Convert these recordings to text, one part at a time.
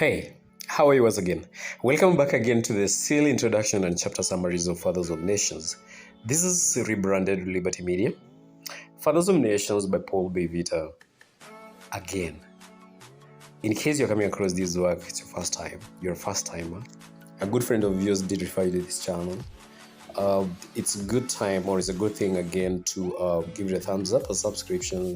Hey, how are you once again? Welcome back again to the silly introduction and chapter summaries of Fathers of Nations. This is rebranded Liberty Media. Fathers of Nations by Paul B. Vitta. Again, in case you're coming across this work, it's your first time, you're a first timer. A good friend of yours did refer you to this channel. It's a good time, or it's a good thing again to give it a thumbs up, a subscription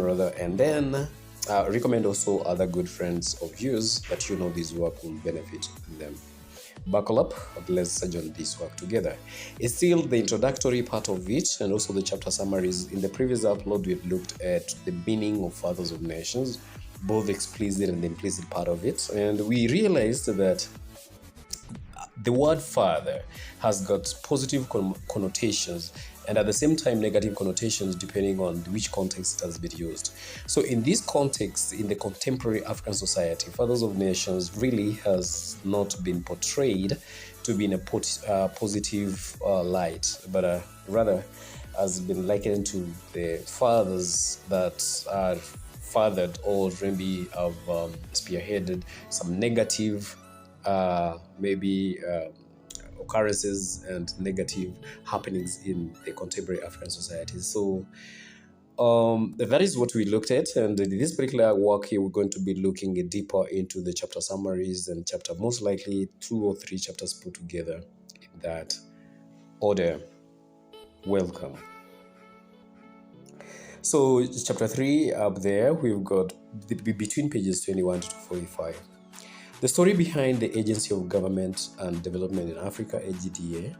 rather, and then recommend also other good friends of yours that you know this work will benefit them. Buckle up, let's surge on this work together. It's still the introductory part of it and also the chapter summaries. In the previous upload, we've looked at the meaning of Fathers of Nations, both explicit and implicit part of it, and we realized that the word father has got positive connotations and at the same time negative connotations depending on which context it has been used. So in this context, in the contemporary African society, Fathers of Nations really has not been portrayed to be in a positive light, but rather has been likened to the fathers that are fathered or maybe have spearheaded some negative occurrences and negative happenings in the contemporary African societies. So that is what we looked at, and in this particular work here, we're going to be looking deeper into the chapter summaries and chapter, most likely 2 or 3 chapters put together in that order. Welcome. So chapter 3 up there, we've got between pages 21 to 45. The story behind the Agency of Government and Development in Africa, AGDA.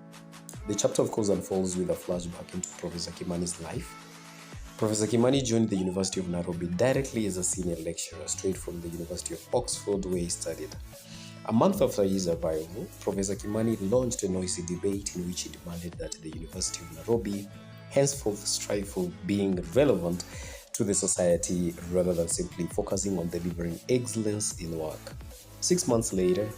The chapter, of course, unfolds with a flashback into Professor Kimani's life. Professor Kimani joined the University of Nairobi directly as a senior lecturer, straight from the University of Oxford, where he studied. A month after his arrival, Professor Kimani launched a noisy debate in which he demanded that the University of Nairobi henceforth strive for being relevant to the society rather than simply focusing on delivering excellence in work. 6 months later,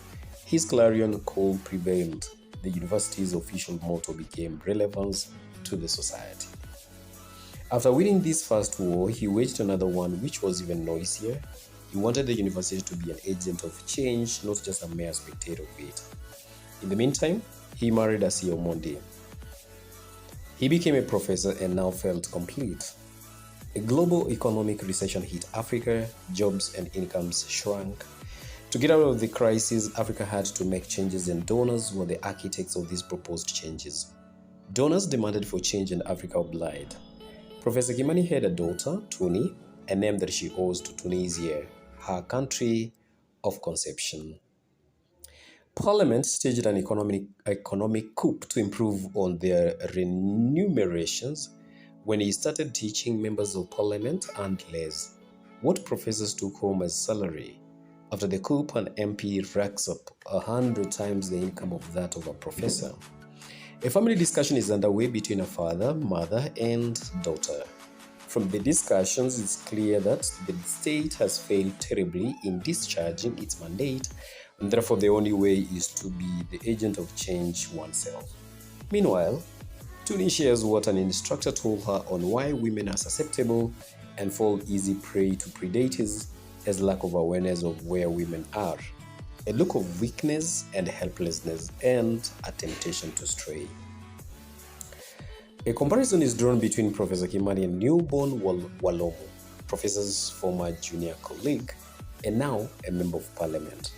his clarion call prevailed. The university's official motto became relevance to the society. After winning this first war, he waged another one which was even noisier. He wanted the university to be an agent of change, not just a mere spectator of it. In the meantime, he married Asiya Omondi. He became a professor and now felt complete. A global economic recession hit Africa, jobs and incomes shrank. To get out of the crisis, Africa had to make changes, and donors were the architects of these proposed changes. Donors demanded for change, and Africa obliged. Professor Kimani had a daughter, Tuni, a name that she owes to Tunisia, her country of conception. Parliament staged an economic coup to improve on their remunerations. When he started teaching, members of parliament earned less. What professors took home as salary? After the coup, an MP racks up 100 times the income of that of a professor. A family discussion is underway between a father, mother, and daughter. From the discussions, it's clear that the state has failed terribly in discharging its mandate, and therefore the only way is to be the agent of change oneself. Meanwhile, Tuni shares what an instructor told her on why women are susceptible and fall easy prey to predators as lack of awareness of where women are, a look of weakness and helplessness, and a temptation to stray. A comparison is drawn between Professor Kimani and newborn Walomo, Professor's former junior colleague, and now a member of parliament.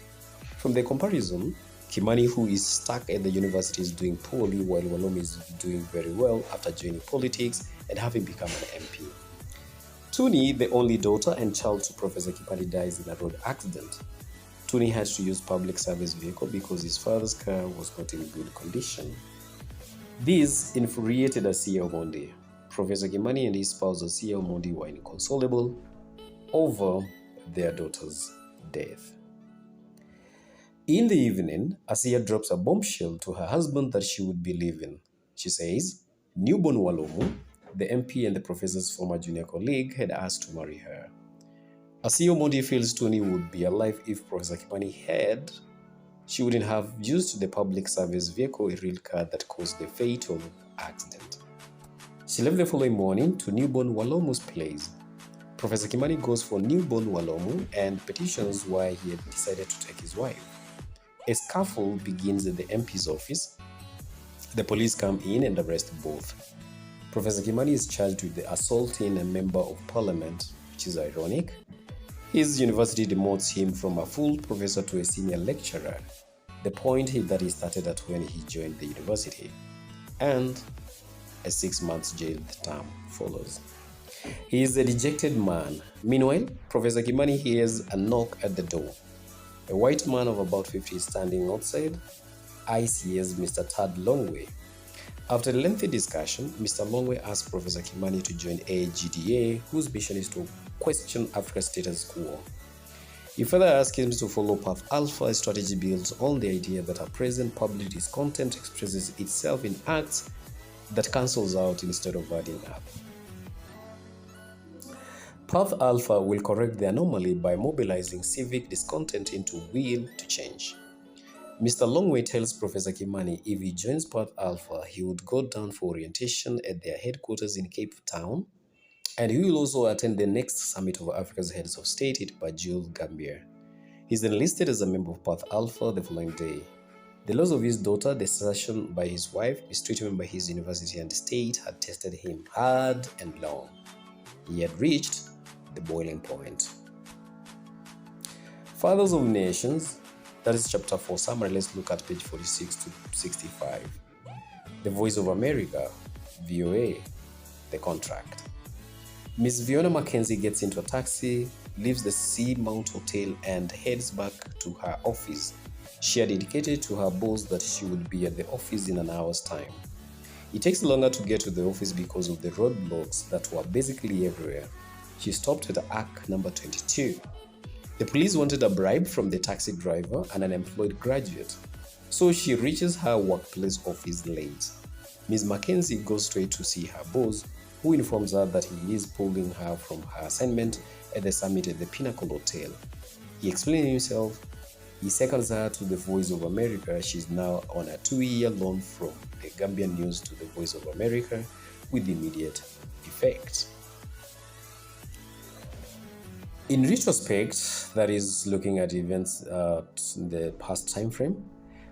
From the comparison, Kimani, who is stuck at the university, is doing poorly, while Walomo is doing very well after joining politics and having become an MP. Tuni, the only daughter and child to Professor Kimani, dies in a road accident. Tuni had to use public service vehicle because his father's car was not in good condition. This infuriated Asiya Omondi. Professor Kimani and his spouse Asiya Omondi were inconsolable over their daughter's death. In the evening, Asiya drops a bombshell to her husband that she would be leaving. She says, newborn Walomo, the MP and the professor's former junior colleague, had asked to marry her. Asiya Omondi feels Tuni would be alive if Professor Kimani had. She wouldn't have used the public service vehicle, a real car that caused the fatal accident. She left the following morning to newborn Walomo's place. Professor Kimani goes for newborn Walomu and petitions why he had decided to take his wife. A scuffle begins at the MP's office. The police come in and arrest both. Professor Kimani is charged with assaulting a member of parliament, which is ironic. His university demotes him from a full professor to a senior lecturer, the point that he started at when he joined the university, and a 6-month jail term follows. He is a dejected man. Meanwhile, Professor Kimani hears a knock at the door. A white man of about 50 is standing outside. I sees Mr. Tad Longway. After a lengthy discussion, Mr. Longway asks Professor Kimani to join AGDA, whose mission is to question Africa's status quo. He further asks him to follow Path Alpha, a strategy built on the idea that our present public discontent expresses itself in acts that cancels out instead of adding up. Path Alpha will correct the anomaly by mobilizing civic discontent into will to change. Mr. Longway tells Professor Kimani if he joins Path Alpha, he would go down for orientation at their headquarters in Cape Town, and he will also attend the next summit of Africa's heads of state at Banjul, Gambia. He's enlisted as a member of Path Alpha the following day. The loss of his daughter, desertion by his wife, mistreatment by his university and state had tested him hard and long. He had reached the boiling point. Fathers of Nations, that is chapter 4 summary. Let's look at page 46 to 65. The Voice of America, VOA, the contract. Miss Fiona Mackenzie gets into a taxi, leaves the Seamount Hotel and heads back to her office. She had indicated to her boss that she would be at the office in an hour's time. It takes longer to get to the office because of the roadblocks that were basically everywhere. She stopped at ARC number 22. The police wanted a bribe from the taxi driver, an unemployed graduate, so she reaches her workplace office late. Ms. Mackenzie goes straight to see her boss, who informs her that he is pulling her from her assignment at the summit at the Pinnacle Hotel. He explains himself. He seconds her to the Voice of America. She's now on a 2-year loan from the Gambian News to the Voice of America with immediate effect. In retrospect, that is looking at events in the past time frame,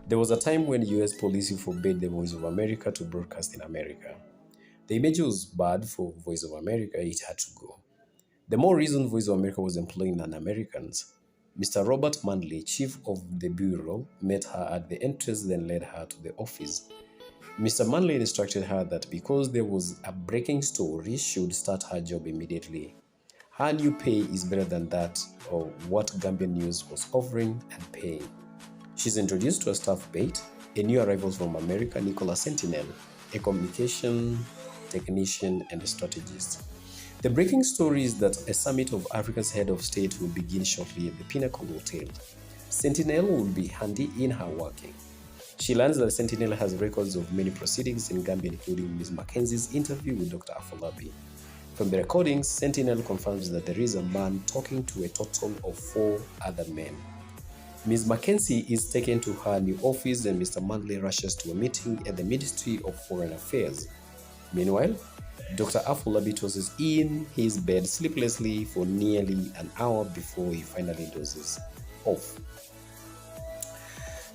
there was a time when US policy forbade the Voice of America to broadcast in America. The image was bad for Voice of America, it had to go. The more reason Voice of America was employing non-Americans. Mr. Robert Manley, chief of the bureau, met her at the entrance, then led her to the office. Mr. Manley instructed her that because there was a breaking story, she would start her job immediately. Her new pay is better than that of what Gambian News was offering and paying. She's introduced to a staff mate, a new arrival from America, Nicola Sentinel, a communication technician and a strategist. The breaking story is that a summit of Africa's head of state will begin shortly at the Pinnacle Hotel. Sentinel will be handy in her working. She learns that Sentinel has records of many proceedings in Gambia, including Ms. Mackenzie's interview with Dr. Afolabi. From the recordings, Sentinel confirms that there is a man talking to a total of 4 other men. Ms. Mackenzie is taken to her new office and Mr. Manley rushes to a meeting at the Ministry of Foreign Affairs. Meanwhile, Dr. Afolabi tosses in his bed sleeplessly for nearly an hour before he finally dozes off.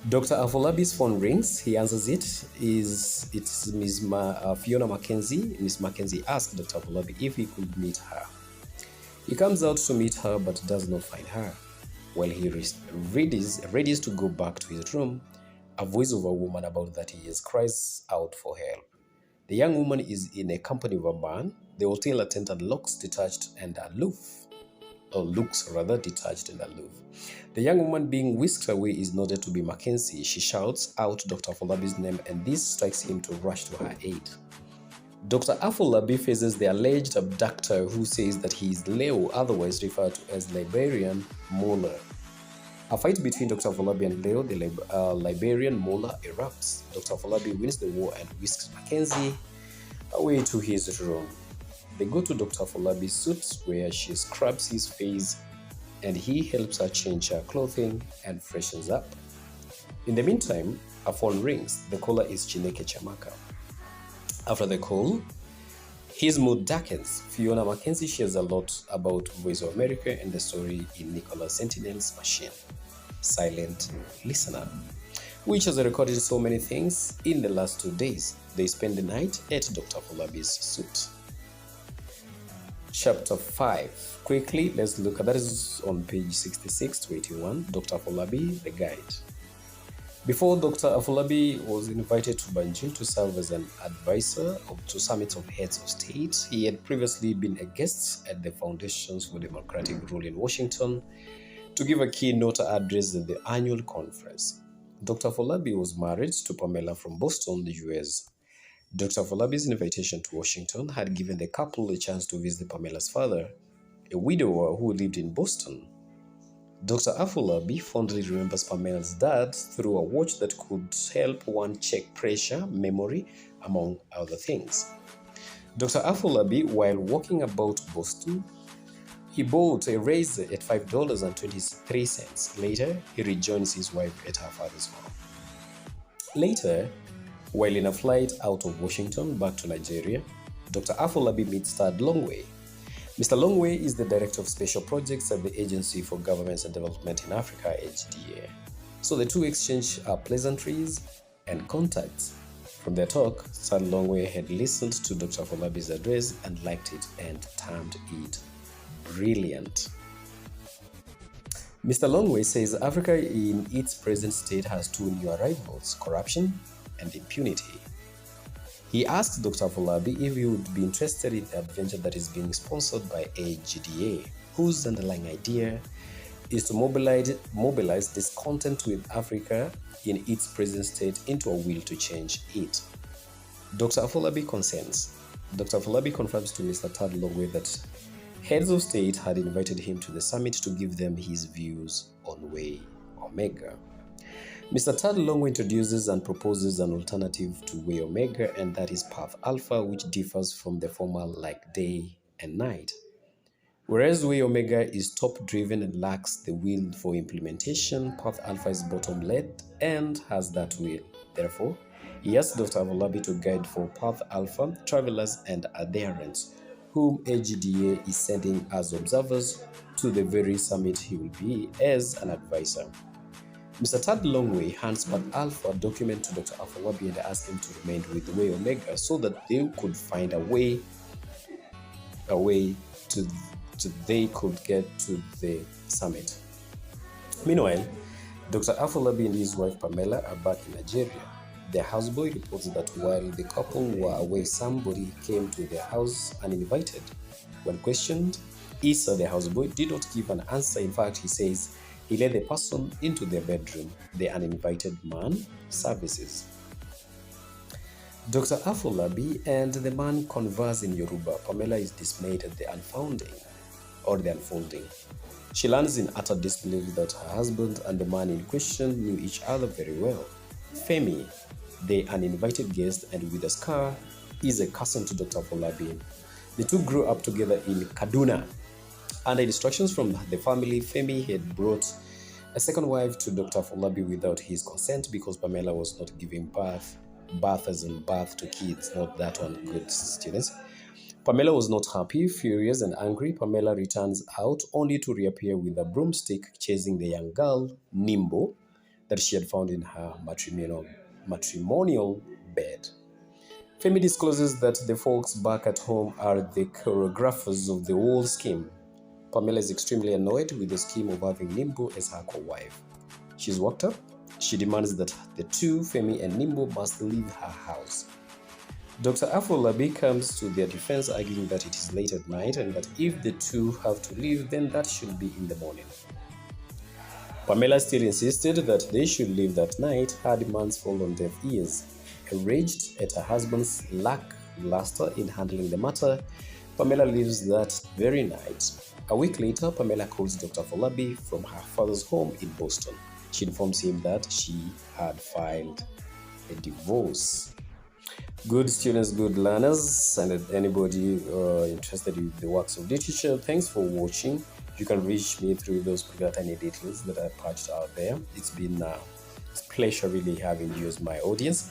Dr. Afolabi's phone rings. He answers it. It's Ms. Fiona Mackenzie. Ms. Mackenzie asks Dr. Afolabi if he could meet her. He comes out to meet her but does not find her. While he readies to go back to his room, a voice of a woman about 30 years cries out for help. The young woman is in a company of a man. The hotel attendant looks detached and aloof. Looks detached and aloof. The young woman being whisked away is noted to be Mackenzie. She shouts out Dr. Afolabi's name and this strikes him to rush to her aid. Dr. Afolabi faces the alleged abductor who says that he is Leo, otherwise referred to as Liberian Mola. A fight between Dr. Afolabi and Leo, the Liberian Mola, erupts. Dr. Afolabi wins the war and whisks Mackenzie away to his room. They go to Dr. Afolabi's suit where she scrubs his face and he helps her change her clothing and freshens up. In the meantime, a phone rings. The caller is Chineke Chamaka. After the call, His mood darkens. Fiona Mackenzie shares a lot about Voice of America and the story in Nicholas Sentinel's Machine, Silent Listener, which has recorded so many things in the last 2 days. They spend the night at Dr. Folabi's suite. Chapter 5. Quickly, let's look at that is on page 66 to 81, Dr. Folabi, the guide. Before Dr. Afolabi was invited to Banjul to serve as an advisor to summits of heads of state, he had previously been a guest at the Foundations for Democratic Rule in Washington to give a keynote address at the annual conference. Dr. Afolabi was married to Pamela from Boston, the US. Dr. Afolabi's invitation to Washington had given the couple a chance to visit Pamela's father, a widower who lived in Boston. Dr. Afolabi fondly remembers Pamela's dad through a watch that could help one check pressure, memory, among other things. Dr. Afolabi, while walking about Boston, he bought a razor at $5.23. Later, he rejoins his wife at her father's home. Later, while in a flight out of Washington back to Nigeria, Dr. Afolabi meets Tad Longway. Mr. Longway is the Director of Special Projects at the Agency for Governments and Development in Africa, AGDA. So the two exchange pleasantries and contacts. From their talk, Tad Longway had listened to Dr. Afolabi's address and liked it and termed it brilliant. Mr. Longway says Africa in its present state has two new arrivals, corruption and impunity. He asked Dr. Afolabi if he would be interested in the adventure that is being sponsored by AGDA, whose underlying idea is to mobilize discontent with Africa in its present state into a will to change it. Dr. Afolabi consents. Dr. Afolabi confirms to Mr. Tad Longway that heads of state had invited him to the summit to give them his views on Way Omega. Mr. Tad Longway introduces and proposes an alternative to Way Omega, and that is Path Alpha, which differs from the former like day and night. Whereas Way Omega is top-driven and lacks the will for implementation, Path Alpha is bottom-led and has that will. Therefore, he asked Dr. Afolabi to guide for Path Alpha travelers and adherents, whom AGDA is sending as observers to the very summit he will be as an advisor. Mr. Tad Longway hands Path Alpha a document to Dr. Afolabi and asks him to remain with Way Omega so that they could find a way to they could get to the summit. Meanwhile, Dr. Afolabi and his wife Pamela are back in Nigeria. Their houseboy reports that while the couple were away, somebody came to their house uninvited. When questioned, Issa, the houseboy, did not give an answer. In fact, he says he led the person into their bedroom. The uninvited man services. Dr. Afolabi and the man converse in Yoruba. Pamela is dismayed at the unfolding. She learns in utter disbelief that her husband and the man in question knew each other very well. Femi, the uninvited guest and with a scar, is a cousin to Dr. Afolabi. The two grew up together in Kaduna. Under instructions from the family, Femi had brought a second wife to Dr. Afolabi without his consent because Pamela was not giving birth as in birth to kids, not that one, good students. Pamela was not happy, furious and angry. Pamela returns out only to reappear with a broomstick chasing the young girl, Nimbo, that she had found in her matrimonial bed. Femi discloses that the folks back at home are the choreographers of the whole scheme. Pamela is extremely annoyed with the scheme of having Nimbo as her co-wife. She's worked up. She demands that the two, Femi and Nimbo, must leave her house. Dr. Afolabi comes to their defense, arguing that it is late at night and that if the two have to leave, then that should be in the morning. Pamela still insisted that they should leave that night. Her demands fall on deaf ears. Enraged at her husband's lackluster in handling the matter, Pamela leaves that very night. A week later, Pamela calls Dr. Afolabi from her father's home in Boston. She informs him that she had filed a divorce. Good students, good learners, and anybody interested in the works of literature, thanks for watching. You can reach me through those particular tiny details that I patched out there. It's been a pleasure really having you as my audience.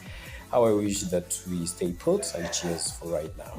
How I wish that we stay put, and cheers for right now.